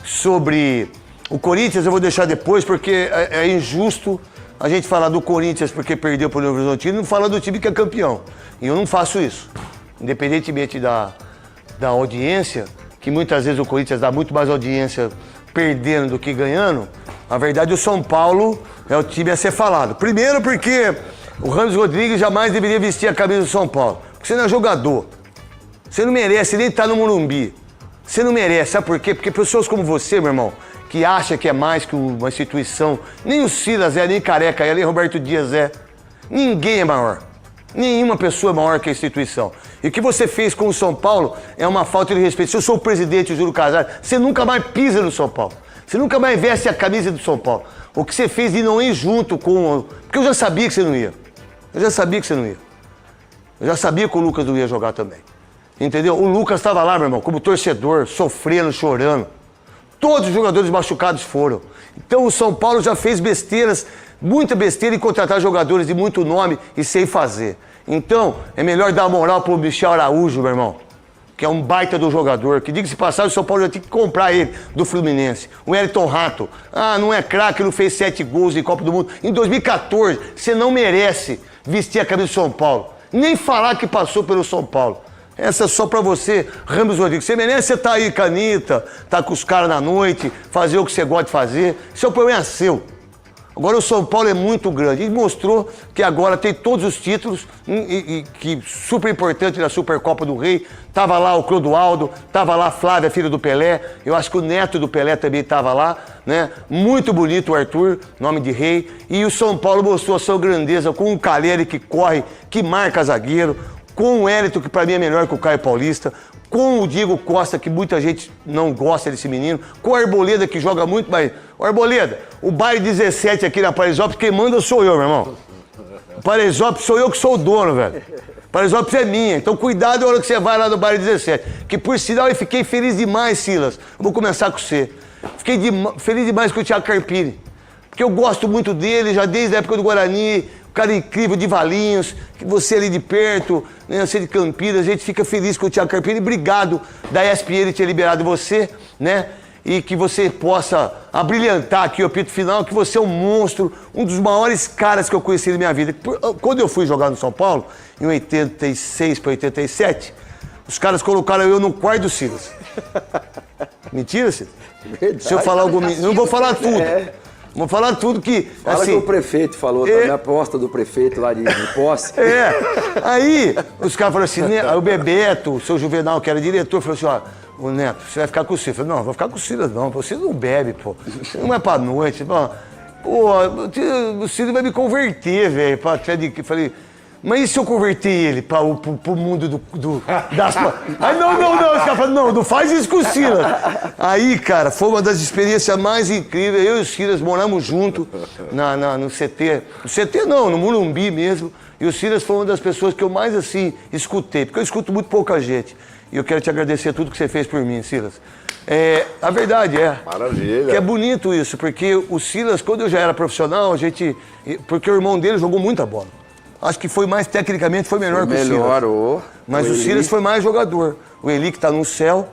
sobre o Corinthians, eu vou deixar depois, porque é injusto a gente falar do Corinthians porque perdeu para o Novo Horizontino e não falar do time que é campeão. E eu não faço isso. Independentemente da audiência, que muitas vezes o Corinthians dá muito mais audiência perdendo do que ganhando, na verdade o São Paulo é o time a ser falado. Primeiro porque o Ramos Rodrigues jamais deveria vestir a camisa do São Paulo. Porque você não é jogador. Você não merece nem estar no Morumbi. Você não merece. Sabe por quê? Porque pessoas como você, meu irmão, que acha que é mais que uma instituição, nem o Silas é, nem Careca é, nem Roberto Dias é. Ninguém é maior. Nenhuma pessoa é maior que a instituição. E o que você fez com o São Paulo é uma falta de respeito. Se eu sou o presidente, o Júlio Casares, você nunca mais pisa no São Paulo. Você nunca mais veste a camisa do São Paulo. O que você fez de não ir junto com... Porque eu já sabia que você não ia. Eu já sabia que você não ia. Eu já sabia que o Lucas não ia jogar também. Entendeu? O Lucas estava lá, meu irmão, como torcedor, sofrendo, chorando. Todos os jogadores machucados foram. Então o São Paulo já fez besteiras, muita besteira em contratar jogadores de muito nome e sem fazer. Então é melhor dar moral pro Michel Araújo, meu irmão, que é um baita do jogador, que diga-se passagem, o São Paulo já tem que comprar ele do Fluminense. O Elton Rato, não é craque, não fez 7 gols em Copa do Mundo. Em 2014, você não merece vestir a camisa do São Paulo. Nem falar que passou pelo São Paulo. Essa é só pra você, Ramos Rodrigues. Você merece estar aí, canita, tá com os caras na noite, fazer o que você gosta de fazer. Isso é o problema seu. Agora o São Paulo é muito grande. E mostrou que agora tem todos os títulos, e que super importante na Supercopa do Rei. Tava lá o Clodoaldo, tava lá a Flávia, filha do Pelé. Eu acho que o neto do Pelé também tava lá, né? Muito bonito o Arthur, nome de rei. E o São Paulo mostrou a sua grandeza com o Caleri que corre, que marca zagueiro, com o Hélito, que pra mim é melhor que o Caio Paulista, com o Diego Costa, que muita gente não gosta desse menino, com o Arboleda, que joga muito, mas... Ô Arboleda, o baile 17 aqui na Paraisópolis, quem manda sou eu, meu irmão. Paraisópolis sou eu que sou o dono, velho. Paraisópolis é minha, então cuidado na hora que você vai lá no baile 17. Que por sinal eu fiquei feliz demais, Silas. Eu vou começar com você. Fiquei feliz demais com o Thiago Carpini. Porque eu gosto muito dele, já desde a época do Guarani, um cara incrível de Valinhos, que você ali de perto, né, você de Campinas, a gente fica feliz com o Thiago Carpini. Obrigado da ESPN ter liberado você, né? E que você possa abrilhantar aqui o apito final, que você é um monstro, um dos maiores caras que eu conheci na minha vida. Quando eu fui jogar no São Paulo, em 86 para 87, os caras colocaram eu no quarto do Silas. Mentira, Silas? Verdade. Se eu falar alguma... Não vou falar tudo. Vou falar tudo que... Fala assim, que o prefeito falou, também a aposta do prefeito lá de posse. Aí os caras falaram assim, né? Aí o Bebeto, o seu Juvenal, que era diretor, falou assim, ó, o Neto, você vai ficar com o Silas. Eu falei, não, vou ficar com o Silas não, você não bebe, pô. Não é pra noite, pô. O Silas vai me converter, velho. Falei, mas e se eu converter ele pro mundo das... Aí não, os caras falaram, não faz isso com o Silas. Aí, cara, foi uma das experiências mais incríveis. Eu e o Silas moramos junto no CT. No CT não, no Morumbi mesmo. E o Silas foi uma das pessoas que eu mais, assim, escutei. Porque eu escuto muito pouca gente. E eu quero te agradecer tudo que você fez por mim, Silas. A verdade é... Maravilha. Que é bonito isso, porque o Silas, quando eu já era profissional, porque o irmão dele jogou muita bola. Acho que foi mais, tecnicamente, foi melhor que o Silas. Mas o Silas foi mais jogador. O Eli, que tá no céu,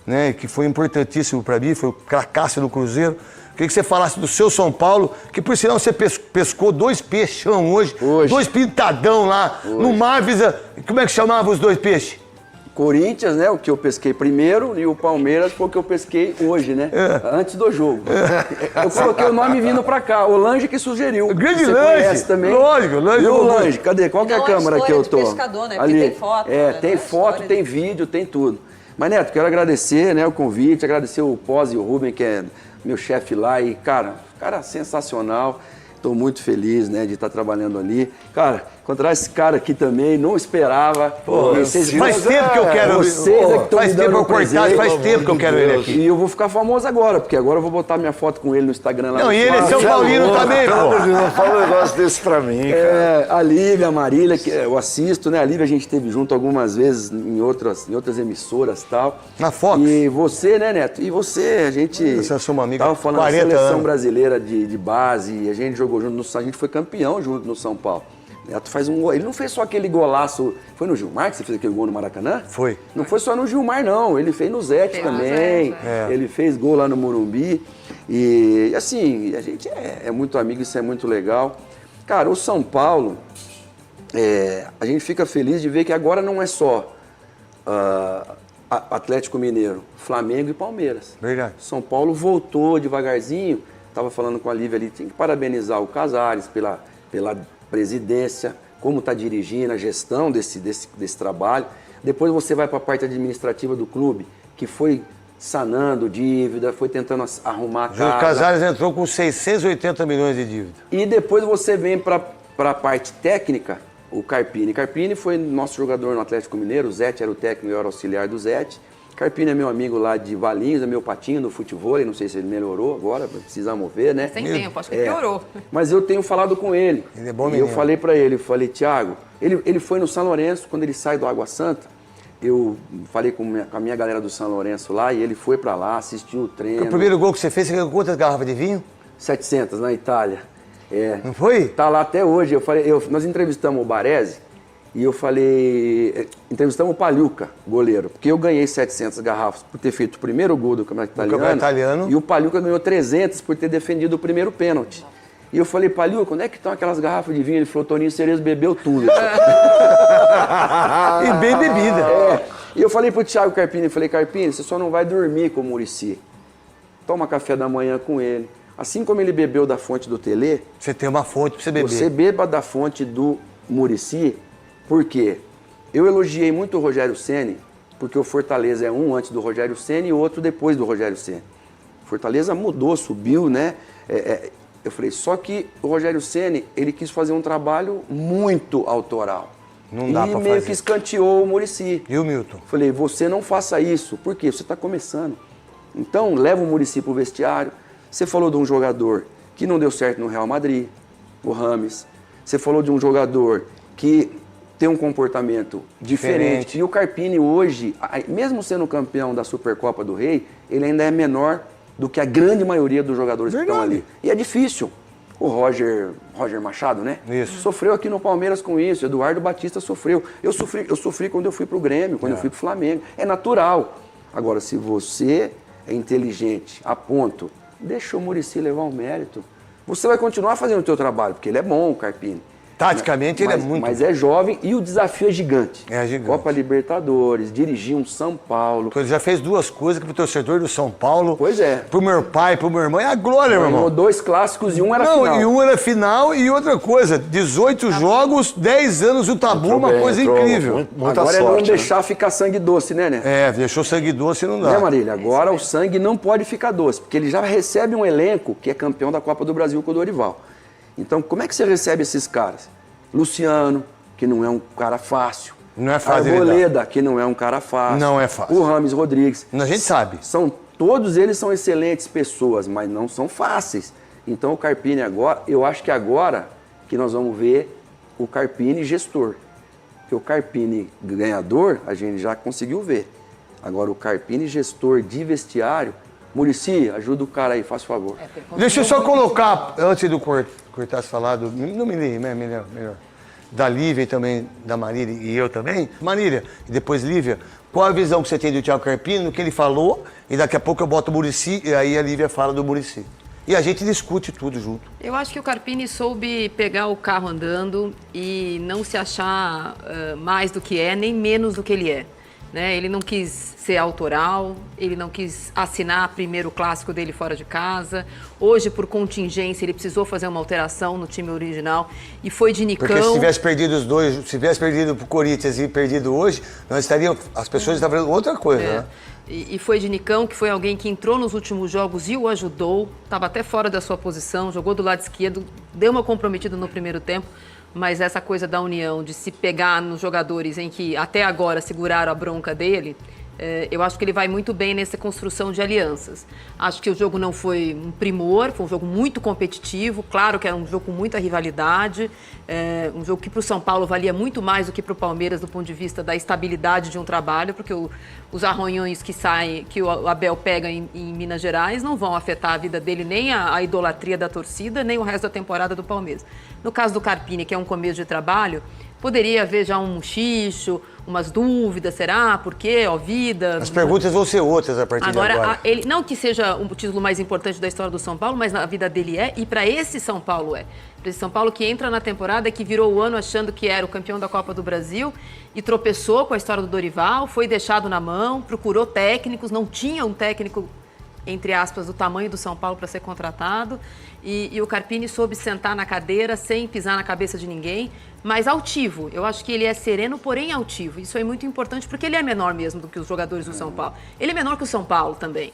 né, que foi importantíssimo pra mim, foi o cracaço do Cruzeiro. Queria que você falasse do seu São Paulo, que por sinal você pescou 2 peixão hoje. 2 pintadão lá, no Marvisa. Como é que chamava os 2 peixes? Corinthians, né? O que eu pesquei primeiro, e o Palmeiras foi o que eu pesquei hoje, né? Antes do jogo. Eu coloquei o nome vindo pra cá. O Lange que sugeriu. O grande Você Lange. conhece também? Lógico, Lange. E o Lange? Cadê? Qual que é a câmera que eu tô? Pescador, né? Ali. Tem foto. Né? Tem foto, tem vídeo, tem tudo. Mas, Neto, quero agradecer, né, o convite, agradecer o Pós e o Rubem, que é meu chefe lá. E, cara sensacional. Estou muito feliz, né, de estar trabalhando ali. Cara, encontrar esse cara aqui também, não esperava. Pô, faz tempo que eu quero... Faz tempo eu cortar, faz tempo que eu quero ele aqui. E eu vou ficar famoso agora, porque agora eu vou botar minha foto com ele no Instagram lá. Não, e ele é São Paulino também, pô. Não fala um negócio desse pra mim, cara. A Lívia, a Marília, que eu assisto, né? A Lívia a gente esteve junto algumas vezes em outras emissoras e tal. Na Fox. E você, né, Neto? E você, a gente... Você é uma amiga. Tava falando da 40 seleção anos. brasileira de base, e a gente jogou junto, a gente foi campeão junto no São Paulo. Neto faz um gol. Ele não fez só aquele golaço. Foi no Gilmar que você fez aquele gol no Maracanã? Foi. Não foi só no Gilmar, não. Ele fez no Zete também. Ele fez gol lá no Morumbi. E assim, a gente é muito amigo, isso é muito legal. Cara, o São Paulo, a gente fica feliz de ver que agora não é só Atlético Mineiro, Flamengo e Palmeiras. Verdade. São Paulo voltou devagarzinho. Estava falando com a Lívia ali, tem que parabenizar o Casares pela presidência, como está dirigindo a gestão desse trabalho. Depois você vai para a parte administrativa do clube, que foi sanando dívida, foi tentando arrumar a casa. O Casares entrou com 680 milhões de dívida. E depois você vem para a parte técnica, o Carpini. Carpini foi nosso jogador no Atlético Mineiro, o Zete era o técnico e eu era auxiliar do Zete. Carpini é meu amigo lá de Valinhos, é meu patinho no futebol, não sei se ele melhorou agora, precisamos ver, né? Tem tempo, acho que piorou. Mas eu tenho falado com ele. Ele é bom e menino. eu falei pra ele, Thiago, ele foi no São Lourenço, quando ele sai do Água Santa, eu falei com a minha galera do São Lourenço lá, e ele foi pra lá, assistiu o treino. O primeiro gol que você fez, você ganhou quantas garrafas de vinho? 700, na Itália. Não foi? Tá lá até hoje. Nós entrevistamos o Baresi, e eu falei, entrevistamos o Pagliuca, goleiro, porque eu ganhei 700 garrafas por ter feito o primeiro gol do Campeonato Italiano. E o Pagliuca ganhou 300 por ter defendido o primeiro pênalti. E eu falei, Pagliuca, onde é que estão aquelas garrafas de vinho? Ele falou, Toninho Cerezo bebeu tudo. E bem bebida. E eu falei pro Thiago Carpini, Carpini, você só não vai dormir com o Muricy. Toma café da manhã com ele. Assim como ele bebeu da fonte do Telê, você tem uma fonte pra você beber. Você beba da fonte do Muricy. Por quê? Eu elogiei muito o Rogério Ceni, porque o Fortaleza é um antes do Rogério Ceni e outro depois do Rogério Ceni. Fortaleza mudou, subiu, né? Eu falei, só que o Rogério Ceni, ele quis fazer um trabalho muito autoral. Não dá pra fazer. E meio que escanteou o Muricy. E o Milton? Falei, você não faça isso. Por quê? Você está começando. Então, leva o Muricy pro vestiário. Você falou de um jogador que não deu certo no Real Madrid, o Rames. Você falou de um jogador que tem um comportamento diferente. E o Carpini hoje, mesmo sendo campeão da Supercopa do Rei, ele ainda é menor do que a grande maioria dos jogadores que estão ali. E é difícil. O Roger Machado, né? Isso. Sofreu aqui no Palmeiras com isso. Eduardo Batista sofreu. Eu sofri quando eu fui pro Grêmio, quando eu fui pro Flamengo. É natural. Agora, se você é inteligente a ponto, deixa o Muricy levar o mérito. Você vai continuar fazendo o seu trabalho, porque ele é bom, o Carpini. Taticamente ele é muito Mas é jovem e o desafio é gigante. É gigante. Copa Libertadores, dirigir um São Paulo. Ele já fez duas coisas que pro torcedor do São Paulo. Pois é. Pro meu pai, pro meu irmão, é a glória, meu irmão. Ganhou 2 clássicos e um era final. E um era final e outra coisa, 18 jogos, 10 anos o tabu, uma coisa incrível. Muita Agora sorte, é não deixar ficar sangue doce, né? Deixou sangue doce e não dá. Né, Marília? Agora o sangue não pode ficar doce, porque ele já recebe um elenco que é campeão da Copa do Brasil com o Dorival. Então, como é que você recebe esses caras? Luciano, que não é um cara fácil. Não é fácil. Arboleda, que não é um cara fácil. Não é fácil. O Rames Rodrigues. A gente sabe. Todos eles são excelentes pessoas, mas não são fáceis. Então o Carpini agora, eu acho que agora que nós vamos ver o Carpini gestor. Porque o Carpini ganhador, a gente já conseguiu ver. Agora o Carpini gestor de vestiário, Muricy, ajuda o cara aí, faz favor. Deixa eu só colocar, antes do Cortaz falar, não me li, né? Melhor. Da Lívia e também da Marília e eu também. Marília, e depois Lívia, qual a visão que você tem do Thiago Carpini, no que ele falou, e daqui a pouco eu boto o Muricy, e aí a Lívia fala do Muricy. E a gente discute tudo junto. Eu acho que o Carpini soube pegar o carro andando e não se achar mais do que é, nem menos do que ele é. Né? Ele não quis ser autoral, ele não quis assinar primeiro o clássico dele fora de casa. Hoje, por contingência, ele precisou fazer uma alteração no time original e foi de Nicão. Porque se tivesse perdido os dois, se tivesse perdido pro Corinthians e perdido hoje, as pessoas estavam fazendo outra coisa, né? E foi de Nicão, que foi alguém que entrou nos últimos jogos e o ajudou, estava até fora da sua posição, jogou do lado esquerdo, deu uma comprometida no primeiro tempo. Mas essa coisa da união, de se pegar nos jogadores em que até agora seguraram a bronca dele, Eu acho que ele vai muito bem nessa construção de alianças. Acho que o jogo não foi um primor, foi um jogo muito competitivo. Claro que era um jogo com muita rivalidade, um jogo que para o São Paulo valia muito mais do que para o Palmeiras do ponto de vista da estabilidade de um trabalho, porque os arranhões que saem, que o Abel pega em Minas Gerais não vão afetar a vida dele, nem a idolatria da torcida, nem o resto da temporada do Palmeiras. No caso do Carpini, que é um começo de trabalho, poderia haver já um xixo, umas dúvidas, será? Por quê? Ó, vida... As perguntas vão ser outras a partir de agora. Ele, não que seja o título mais importante da história do São Paulo, mas na vida dele e para esse São Paulo é. Para esse São Paulo que entra na temporada, que virou o ano achando que era o campeão da Copa do Brasil e tropeçou com a história do Dorival, foi deixado na mão, procurou técnicos, não tinha um técnico, entre aspas, do tamanho do São Paulo para ser contratado. E o Carpini soube sentar na cadeira sem pisar na cabeça de ninguém, mas altivo. Eu acho que ele é sereno, porém altivo. Isso é muito importante porque ele é menor mesmo do que os jogadores do São Paulo. Ele é menor que o São Paulo também.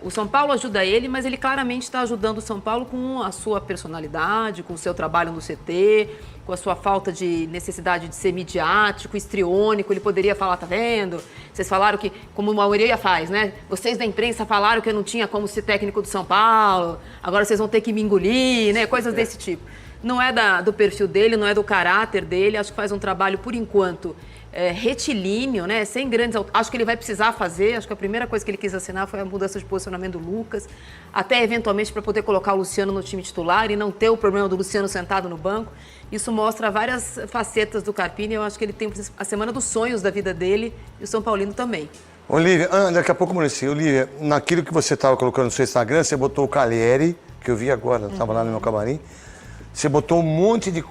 O São Paulo ajuda ele, mas ele claramente está ajudando o São Paulo com a sua personalidade, com o seu trabalho no CT, com a sua falta de necessidade de ser midiático, histriônico. Ele poderia falar, tá vendo? Vocês falaram que, como o Maurília faz, né? Vocês da imprensa falaram que eu não tinha como ser técnico do São Paulo, agora vocês vão ter que me engolir, né? Coisas desse tipo. Não é do perfil dele, não é do caráter dele. Acho que faz um trabalho, por enquanto, retilíneo, né? Sem grandes... Acho que ele vai precisar fazer. Acho que a primeira coisa que ele quis assinar foi a mudança de posicionamento do Lucas. Até, eventualmente, para poder colocar o Luciano no time titular e não ter o problema do Luciano sentado no banco. Isso mostra várias facetas do Carpini. Eu acho que ele tem a semana dos sonhos da vida dele e o São Paulino também. Olívia, daqui a pouco, Maurício. Olívia, naquilo que você estava colocando no seu Instagram, você botou o Cagliari, que eu vi agora, estava lá no meu camarim. Você botou um monte de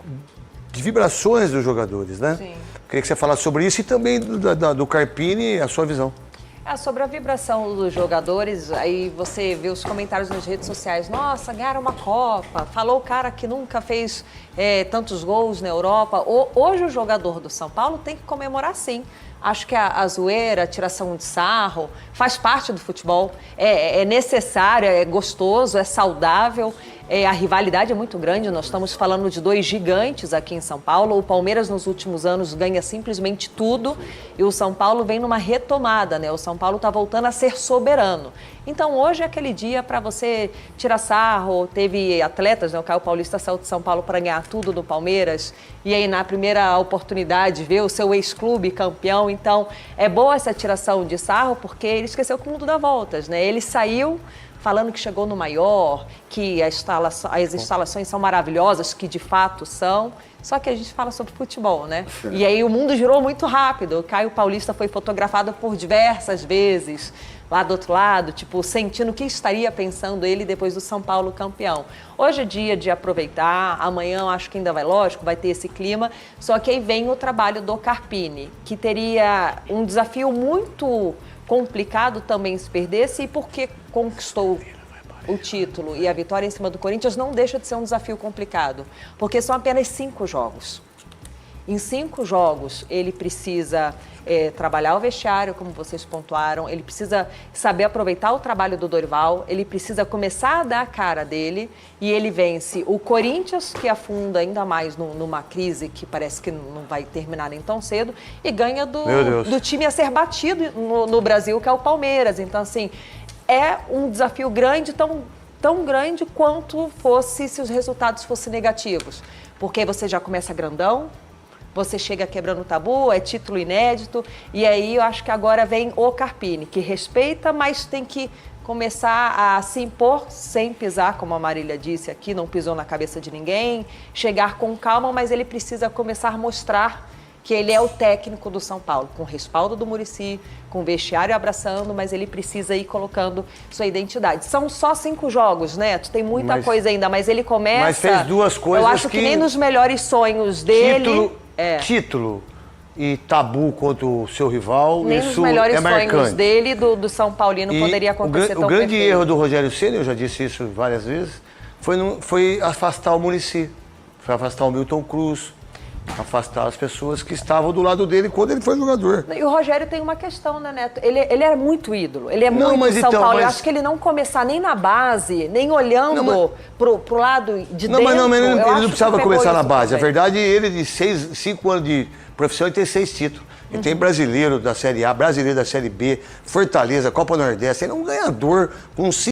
vibrações dos jogadores, né? Sim. Queria que você falasse sobre isso e também do Carpini, a sua visão. Sobre a vibração dos jogadores, aí você vê os comentários nas redes sociais. Nossa, ganharam uma Copa. Falou o cara que nunca fez tantos gols na Europa. Hoje o jogador do São Paulo tem que comemorar sim. Acho que a zoeira, a tiração de sarro, faz parte do futebol. É necessário, é gostoso, é saudável. A rivalidade é muito grande, nós estamos falando de dois gigantes aqui em São Paulo. O Palmeiras nos últimos anos ganha simplesmente tudo e o São Paulo vem numa retomada, né? O São Paulo está voltando a ser soberano. Então hoje é aquele dia para você tirar sarro. Teve atletas, né? O Caio Paulista saiu de São Paulo para ganhar tudo do Palmeiras e aí na primeira oportunidade ver o seu ex-clube campeão. Então é boa essa tiração de sarro porque ele esqueceu que o mundo dá voltas, né? Ele saiu falando que chegou no maior, que as instalações são maravilhosas, que de fato são, só que a gente fala sobre futebol, né? E aí o mundo girou muito rápido. O Caio Paulista foi fotografado por diversas vezes, lá do outro lado, tipo, sentindo o que estaria pensando ele depois do São Paulo campeão. Hoje é dia de aproveitar, amanhã acho que ainda vai, lógico, vai ter esse clima, só que aí vem o trabalho do Carpini, que teria um desafio muito complicado também se perdesse, e porque conquistou o título e a vitória em cima do Corinthians não deixa de ser um desafio complicado, porque são apenas 5 jogos. Em 5 jogos, ele precisa trabalhar o vestiário, como vocês pontuaram, ele precisa saber aproveitar o trabalho do Dorival, ele precisa começar a dar a cara dele, e ele vence o Corinthians, que afunda ainda mais numa crise que parece que não vai terminar nem tão cedo, e ganha do time a ser batido no Brasil, que é o Palmeiras. Então, assim, é um desafio grande, tão grande quanto fosse se os resultados fossem negativos, porque você já começa grandão, você chega quebrando o tabu, é título inédito, e aí eu acho que agora vem o Carpini, que respeita, mas tem que começar a se impor sem pisar, como a Marília disse aqui, não pisou na cabeça de ninguém, chegar com calma, mas ele precisa começar a mostrar que ele é o técnico do São Paulo, com o respaldo do Muricy, com o vestiário abraçando, mas ele precisa ir colocando sua identidade. São só 5 jogos, Neto, tem muita coisa ainda, mas ele começa... Mas fez 2 coisas. Eu acho que nem nos melhores sonhos dele... Título e tabu contra o seu rival, nem isso nos melhores é marcante. Sonhos dele, do São Paulino, poderia acontecer tão O grande perfeito. erro do Rogério Ceni, eu já disse isso várias vezes, foi afastar o Muricy, foi afastar o Milton Cruz. afastar as pessoas que estavam do lado dele quando ele foi jogador. E o Rogério tem uma questão, né, Neto? Ele é muito ídolo, ele é Não, muito mas São então, Paulo. Eu mas- acho que ele não começar nem na base, nem olhando pro lado de Não, dentro. mas não, eu ele acho não que precisava pegou começar na isso base. A também. verdade, ele de 5 anos de profissão, ele tem 6 títulos. Ele tem brasileiro da Série A, brasileiro da Série B, Fortaleza, Copa Nordeste. Ele é um ganhador com